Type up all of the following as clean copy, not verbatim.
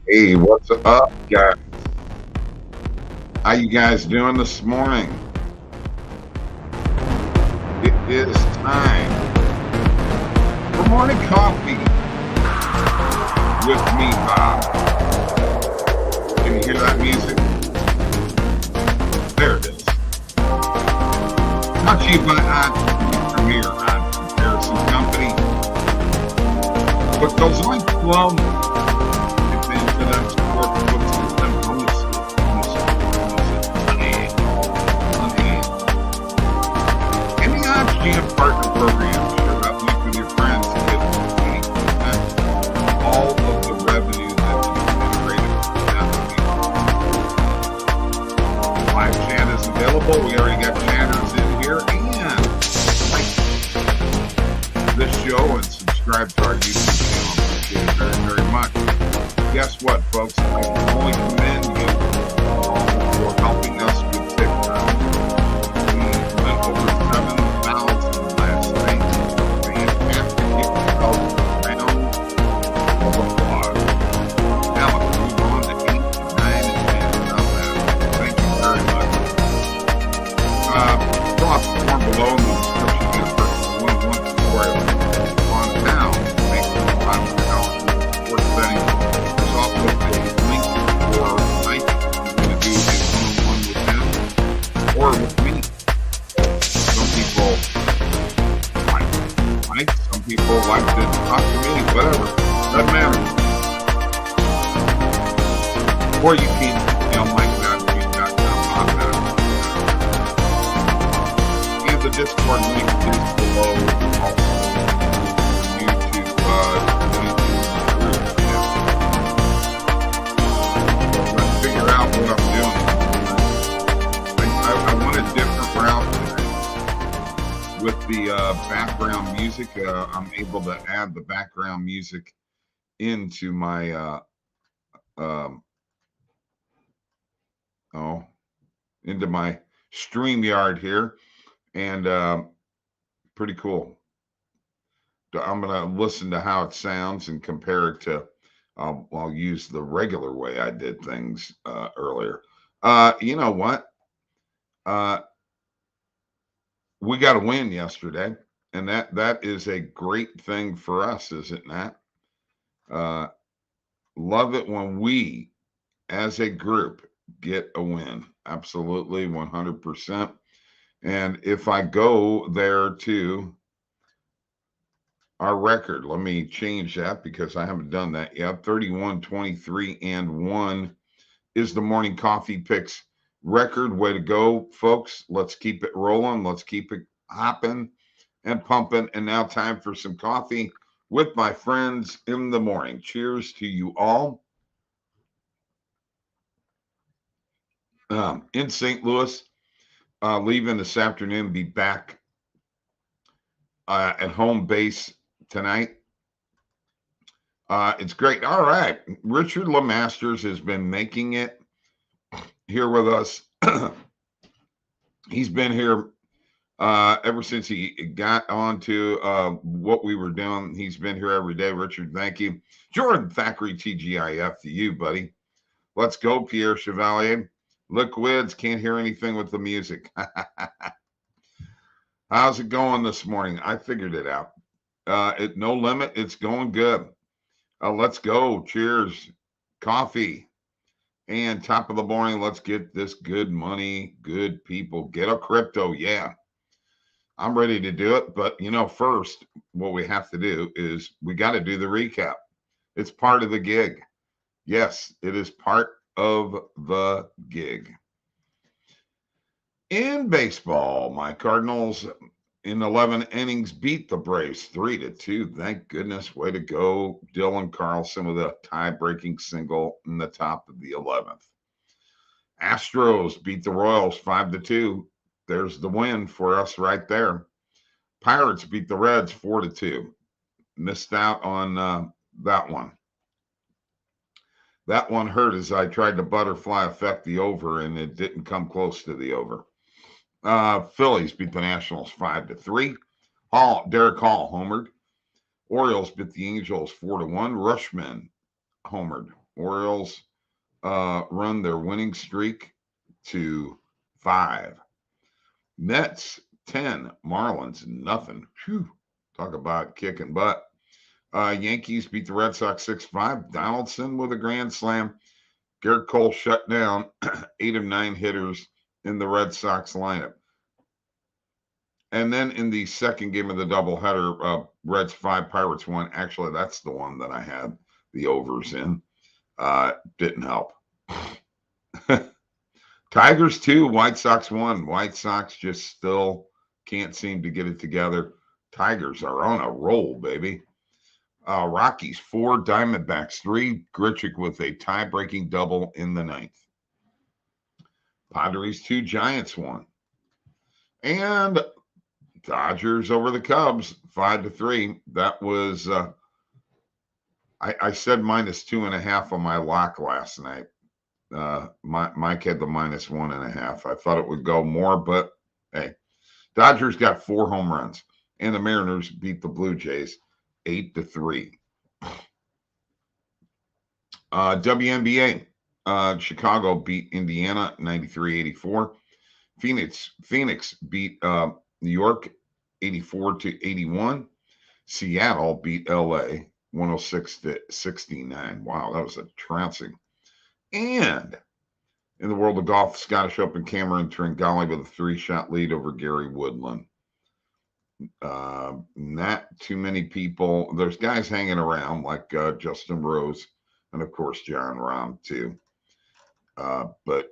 Hey, what's up, guys? How you guys doing this morning? It is time for morning coffee with me, Bob. Can you hear that music? There it is. Brought to you by OddsJam Premier Odds Comparison Company. Put those links below. Get into that support. Put some bonuses. In the OddsJam Partner Program, share that link with your friends and get 20% of all of the revenue that's generated from that. Live chat is available. We already got chatters in here. And like this show and subscribe to our YouTube channel. Appreciate it very, very much. Guess what, folks? I can only commend you for helping us with TikTok. We went over 7,000 last night. Fantastic. Give yourself a round of applause. Now let's move on to 8, 9, and 10. Now that. Thank you very much. Drop the form below in the description. Get a personal one-on-one tutorial on how to make $500 sports betting. There's also a link for Mike if you're going to do a one-on-one with him or with me. Some people like Mike, some people like to talk to me, whatever. Doesn't matter. Or you can email mike.tweet.com. And the Discord link is below also. YouTube group. Let's figure out what I'm doing. I want a different route today. With the background music, I'm able to add the background music into my into my StreamYard here, and pretty cool. I'm gonna listen to how it sounds and compare it to. I'll use the regular way I did things earlier. You know what? We got a win yesterday, and that is a great thing for us, is it not? Love it when we, as a group, get a win. Absolutely, 100%. And if I go there to our record, let me change that because I haven't done that yet. 31, 23, and 1 is the morning coffee picks record. Way to go, folks. Let's keep it rolling. Let's keep it hopping and pumping. And now time for some coffee with my friends in the morning. Cheers to you all. In St. Louis, leaving this afternoon, be back at home base tonight. It's great. All right. Richard LeMasters has been making it here with us. He's been here ever since he got onto what we were doing. He's been here every day. Richard, thank you. Jordan Thackeray, TGIF to you, buddy. Let's go, Pierre Chevalier. Liquids, can't hear anything with the music. How's it going this morning? I figured it out. No limit. It's going good. Let's go. Cheers. Coffee. And top of the morning, let's get this good money, good people. Get a crypto. Yeah. I'm ready to do it. But, first, what we have to do is we got to do the recap. It's part of the gig. Yes, it is part of the gig. In baseball, my Cardinals in 11 innings beat the Braves 3-2. Thank goodness. Way to go, Dylan Carlson, with a tie-breaking single in the top of the 11th. Astros beat the Royals 5-2. There's the win for us right there. Pirates beat the Reds 4-2. Missed out on that one. That one hurt as I tried to butterfly effect the over, and it didn't come close to the over. Phillies beat the Nationals 5-3. Derek Hall homered. Orioles beat the Angels 4-1. Rushman homered. Orioles run their winning streak to 5. Mets 10, Marlins nothing. Whew. Talk about kicking butt. Yankees beat the Red Sox 6-5. Donaldson with a grand slam. Garrett Cole shut down 8 of 9 hitters in the Red Sox lineup. And then in the second game of the doubleheader, Reds 5, Pirates 1. Actually, that's the one that I had the overs in. Didn't help. Tigers 2, White Sox 1. White Sox just still can't seem to get it together. Tigers are on a roll, baby. Rockies 4, Diamondbacks 3. Grichuk with a tie-breaking double in the 9th. Padres 2, Giants 1. And Dodgers over the Cubs 5-3. That was I said -2.5 on my lock last night. Mike had the -1.5. I thought it would go more, but hey, Dodgers got 4 home runs, and the Mariners beat the Blue Jays 8-3. WNBA, Chicago beat Indiana 93-84. Phoenix beat New York 84-81. Seattle beat LA 106-69. Wow, that was a trouncing. And in the world of golf, Scottish Open, Cameron Tringale with a 3-shot lead over Gary Woodland. Not too many people. There's guys hanging around like Justin Rose and, of course, John Rahm, too. But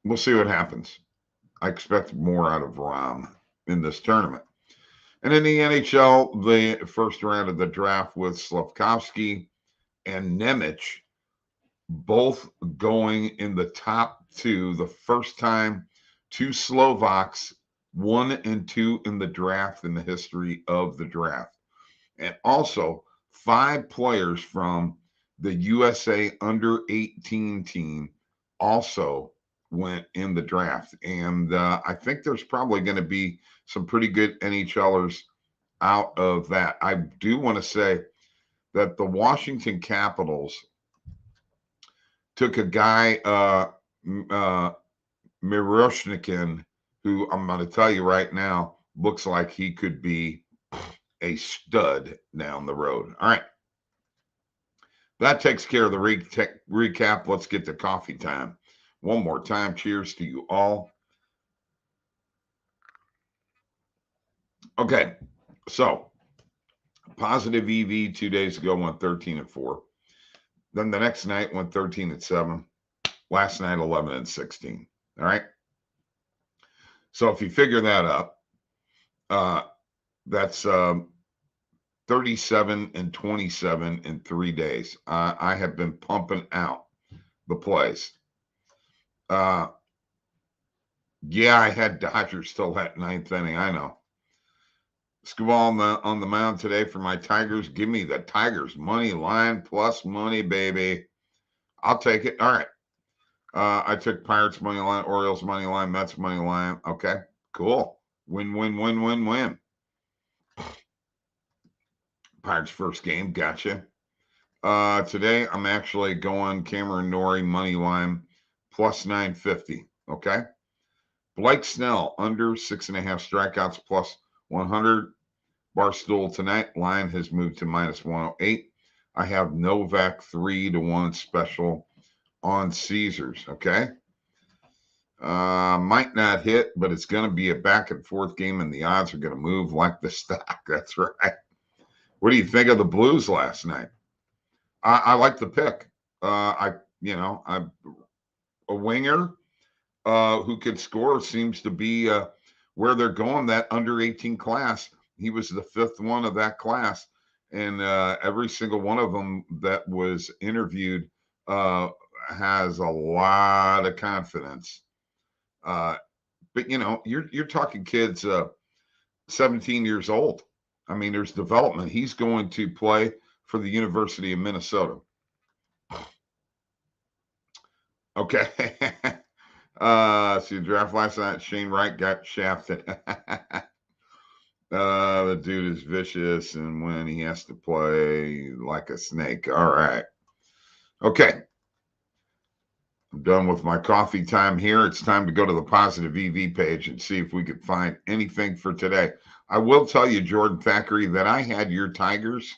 we'll see what happens. I expect more out of Rahm in this tournament. And in the NHL, the first round of the draft with Slavkovsky and Nemec both going in the top 2, the first time 2 Slovaks 1 and 2 in the draft in the history of the draft. And also 5 players from the USA under-18 team also went in the draft. And I think there's probably going to be some pretty good NHLers out of that. I do want to say that the Washington Capitals took a guy, Miroshnikin, who I'm going to tell you right now, looks like he could be a stud down the road. All right. That takes care of the recap. Let's get to coffee time. One more time. Cheers to you all. Okay. So, Positive EV 2 days ago went 13-4. Then the next night went 13-7. Last night, 11-16. All right. So if you figure that up, that's 37-27 in 3 days. I have been pumping out the plays. Yeah, I had Dodgers till that 9th inning. I know. Skubal on the mound today for my Tigers. Give me the Tigers money line plus money, baby. I'll take it. All right. I took Pirates money line, Orioles money line, Mets money line. Okay, cool. Win. Pirates first game. Gotcha. Today I'm actually going Cameron Norrie money line plus 950. Okay. Blake Snell under 6.5 strikeouts plus 100. Barstool tonight line has moved to -108. I have Novak 3-1 special on Caesars. Okay. Might not hit, but it's going to be a back and forth game, and the odds are going to move like the stock. That's right. What do you think of the Blues last night? I like the pick. I'm a winger who can score seems to be where they're going. That under-18 class. He was the 5th one of that class, and every single one of them that was interviewed has a lot of confidence. But you're talking kids 17 years old. I mean, there's development. He's going to play for the University of Minnesota. Okay. See the draft last night. Shane Wright got shafted. The dude is vicious, and when he has to play like a snake. All right. Okay. I'm done with my coffee time here. It's time to go to the Positive EV page and see if we could find anything for today. I will tell you, Jordan Thackeray, that I had your Tigers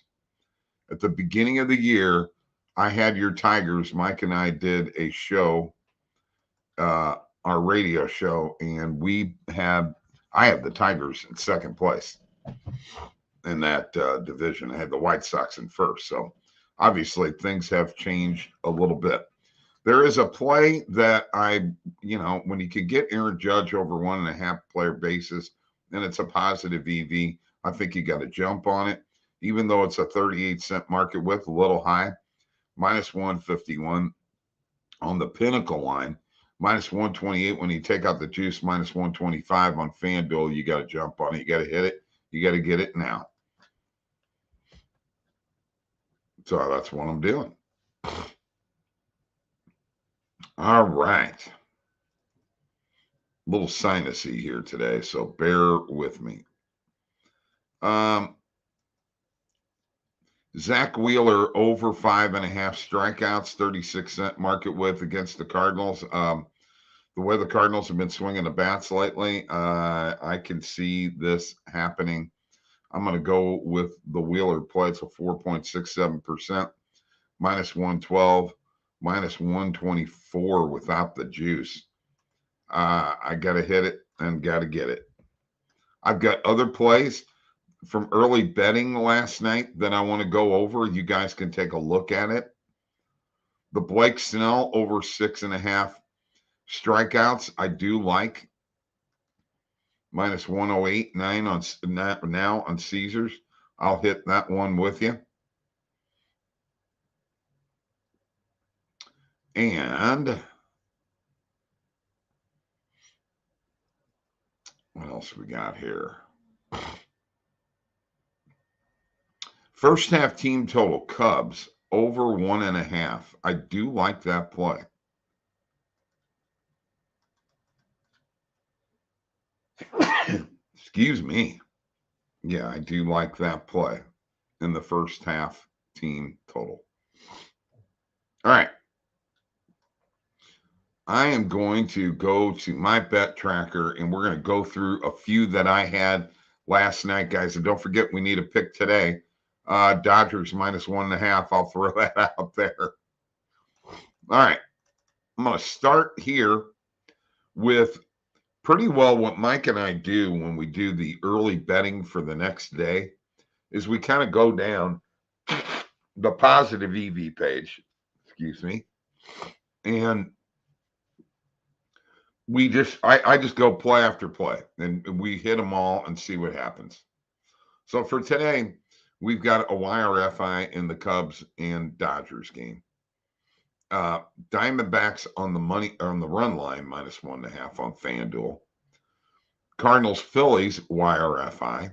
at the beginning of the year. I had your Tigers. Mike and I did a show, our radio show, and I have the Tigers in second place in that division. I had the White Sox in first. So obviously things have changed a little bit. There is a play that when you could get Aaron Judge over 1.5 player bases, and it's a positive EV, I think you got to jump on it, even though it's a 38-cent market width, a little high, minus 151 on the Pinnacle line, minus 128 when you take out the juice, minus 125 on FanDuel. You got to jump on it. You got to hit it. You got to get it now. So that's what I'm doing. All right. A little sinusy here today, so bear with me. Zach Wheeler over 5.5 strikeouts, 36-cent market width against the Cardinals. The way the Cardinals have been swinging the bats lately, I can see this happening. I'm going to go with the Wheeler play. It's a 4.67%, minus 112, minus 124 without the juice. I got to hit it and got to get it. I've got other plays from early betting last night that I want to go over. You guys can take a look at it. The Blake Snell over 6.5 strikeouts, I do like. Minus 108.9 now on Caesars. I'll hit that one with you. And what else we got here? First half team total, Cubs over 1.5. I do like that play. Excuse me. Yeah, I do like that play in the first half team total. All right. I am going to go to my bet tracker, and we're going to go through a few that I had last night, guys. And don't forget, we need a pick today. Dodgers minus 1.5. I'll throw that out there. All right. I'm going to start here with pretty well what Mike and I do when we do the early betting for the next day is we kind of go down the Positive EV page, excuse me, and I just go play after play, and we hit them all and see what happens. So for today, we've got a YRFI in the Cubs and Dodgers game. Diamondbacks on the run line, minus 1.5 on FanDuel. Cardinals Phillies YRFI.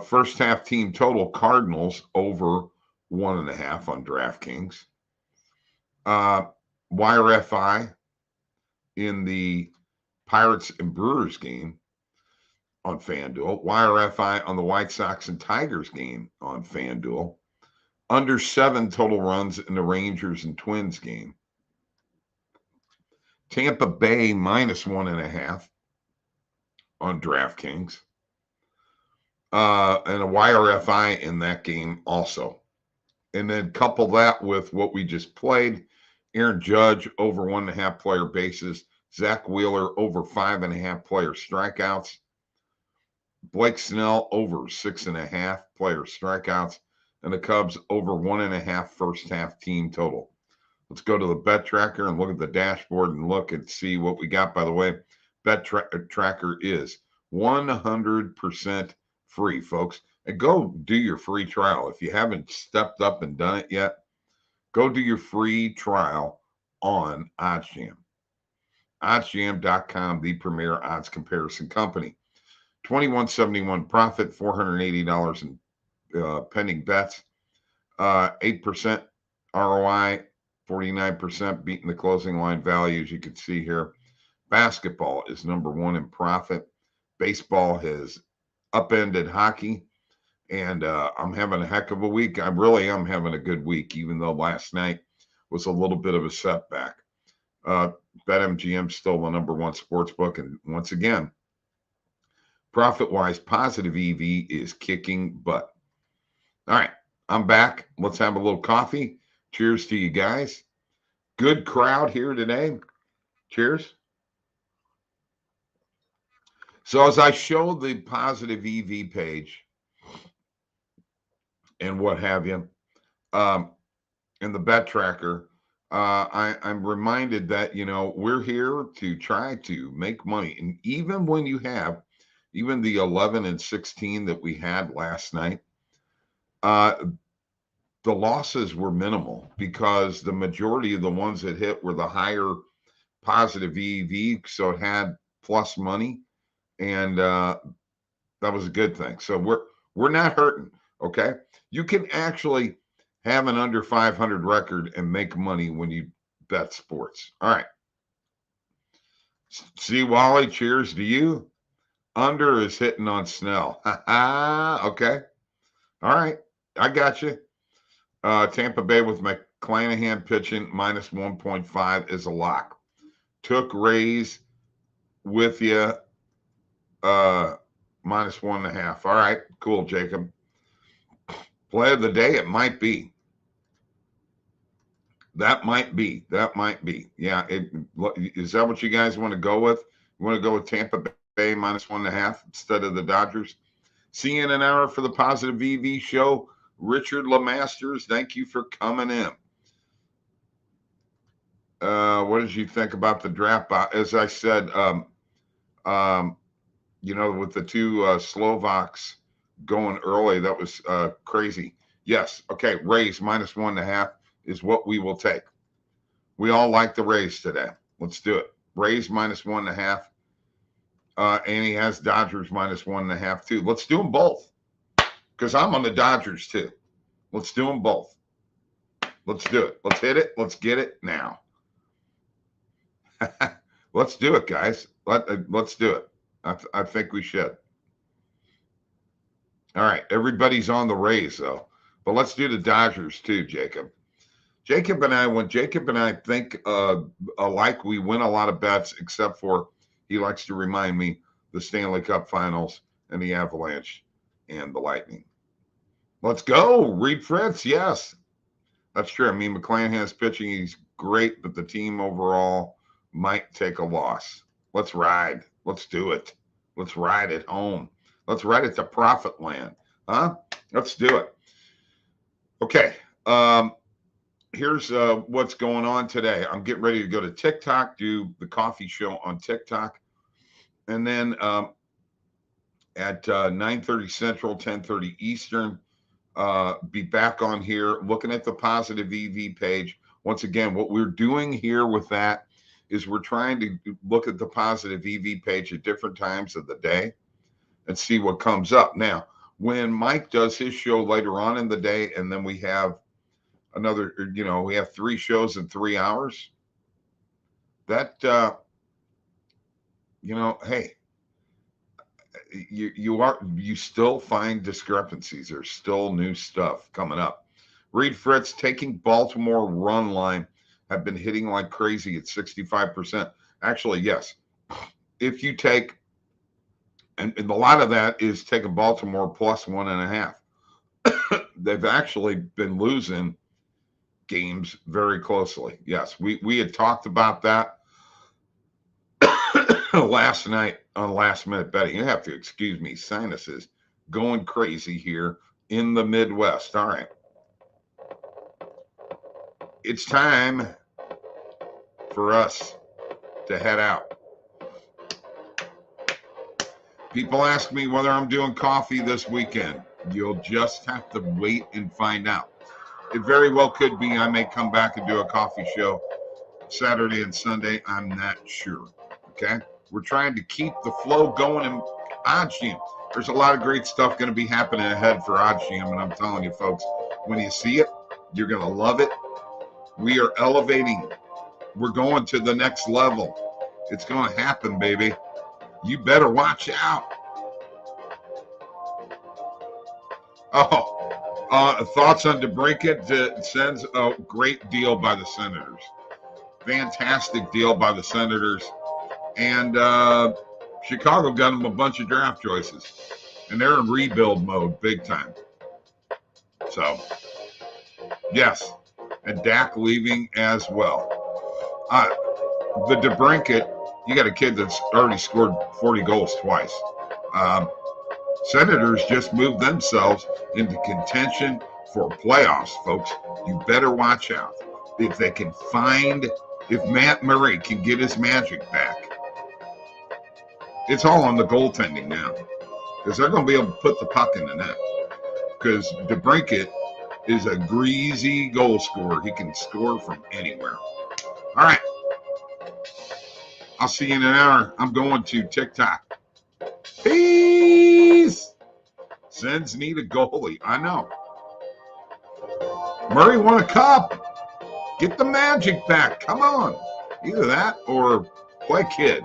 First half team total, Cardinals over 1.5 on DraftKings. YRFI in the Pirates and Brewers game on FanDuel. YRFI on the White Sox and Tigers game on FanDuel. Under 7 total runs in the Rangers and Twins game. Tampa Bay minus 1.5 on DraftKings. And a YRFI in that game also. And then couple that with what we just played. Aaron Judge over 1.5 player bases. Zach Wheeler over 5.5 player strikeouts. Blake Snell over 6.5 player strikeouts. And the Cubs over 1.5 first half team total. Let's go to the bet tracker and look at the dashboard and look and see what we got. By the way, bet tracker is 100% free, folks. And go do your free trial. If you haven't stepped up and done it yet, go do your free trial on OddsJam. OddsJam.com, the premier odds comparison company. $21.71 profit, $480 in pending bets, 8% ROI, 49% beating the closing line value, as you can see here. Basketball is number 1 in profit. Baseball has upended hockey, and I'm having a heck of a week. I really am having a good week, even though last night was a little bit of a setback. BetMGM still the #1 sports book. And once again, profit-wise, Positive EV is kicking butt. All right, I'm back. Let's have a little coffee. Cheers to you guys. Good crowd here today. Cheers. So as I show the Positive EV page and what have you, in the Bet Tracker, I'm reminded that, we're here to try to make money. And even when you have even the 11 and 16 that we had last night, the losses were minimal because the majority of the ones that hit were the higher Positive EV. So it had plus money, and that was a good thing. So we're not hurting. Okay. You can actually have an under 500 record and make money when you bet sports. All right. See, Wally, cheers to you. Under is hitting on Snell. Okay. All right. I got you. Tampa Bay with McClanahan pitching minus 1.5 is a lock. Took Rays with you minus 1.5. All right. Cool, Jacob. Play of the day, it might be. That might be. Yeah. Is that what you guys want to go with? You want to go with Tampa Bay minus 1.5 instead of the Dodgers? See you in an hour for the Positive EV show. Richard LeMasters, thank you for coming in. What did you think about the draft? As I said, with the two Slovaks going early, that was crazy. Yes. Okay. Rays minus 1.5 is what we will take. We all like the Rays today. Let's do it. Rays minus 1.5. And he has Dodgers minus 1.5 too. Let's do them both because I'm on the Dodgers too. Let's do them both. Let's do it. Let's hit it. Let's get it now. Let's do it, guys. Let's do it. I think we should. All right. Everybody's on the Rays though, but let's do the Dodgers too, Jacob. When Jacob and I think alike, we win a lot of bets, except for he likes to remind me the Stanley Cup Finals and the Avalanche and the Lightning. Let's go. Reed Fritz. Yes, that's true. I mean, McClanahan's pitching. He's great, but the team overall might take a loss. Let's ride. Let's do it. Let's ride it home. Let's ride it to profit land. Huh? Let's do it. Okay. Here's what's going on today. I'm getting ready to go to TikTok, do the coffee show on TikTok. And then at 9:30 Central, 10:30 Eastern, be back on here looking at the Positive EV page. Once again, what we're doing here with that is we're trying to look at the Positive EV page at different times of the day and see what comes up. Now, when Mike does his show later on in the day, and then we have another, we have 3 shows in 3 hours. That, hey, you still find discrepancies. There's still new stuff coming up. Reed Fritz taking Baltimore run line have been hitting like crazy at 65%. Actually, yes. If you take, and a lot of that is taking Baltimore plus 1.5. They've actually been losing games very closely. Yes, we had talked about that last night on Last Minute Betting. You have to excuse me, sinuses going crazy here in the Midwest. All right. It's time for us to head out. People ask me whether I'm doing coffee this weekend. You'll just have to wait and find out. It very well could be I may come back and do a coffee show Saturday and Sunday. I'm not sure. Okay? We're trying to keep the flow going in OddsJam. There's a lot of great stuff going to be happening ahead for OddsJam, and I'm telling you, folks, when you see it, you're going to love it. We are elevating. We're going to the next level. It's going to happen, baby. You better watch out. Oh, Thoughts on DeBrincat? Sends a great deal by the Senators. Fantastic deal by the Senators. And Chicago got them a bunch of draft choices. And they're in rebuild mode big time. So, yes. And Dak leaving as well. The DeBrincat, you got a kid that's already scored 40 goals twice. Senators just moved themselves into contention for playoffs, folks. You better watch out. If they can if Matt Murray can get his magic back, it's all on the goaltending now. Because they're going to be able to put the puck in the net. Because DeBrincat is a greasy goal scorer. He can score from anywhere. All right. I'll see you in an hour. I'm going to TikTok. Peace. Sens need a goalie. I know. Murray won a cup. Get the magic back. Come on. Either that or play kid.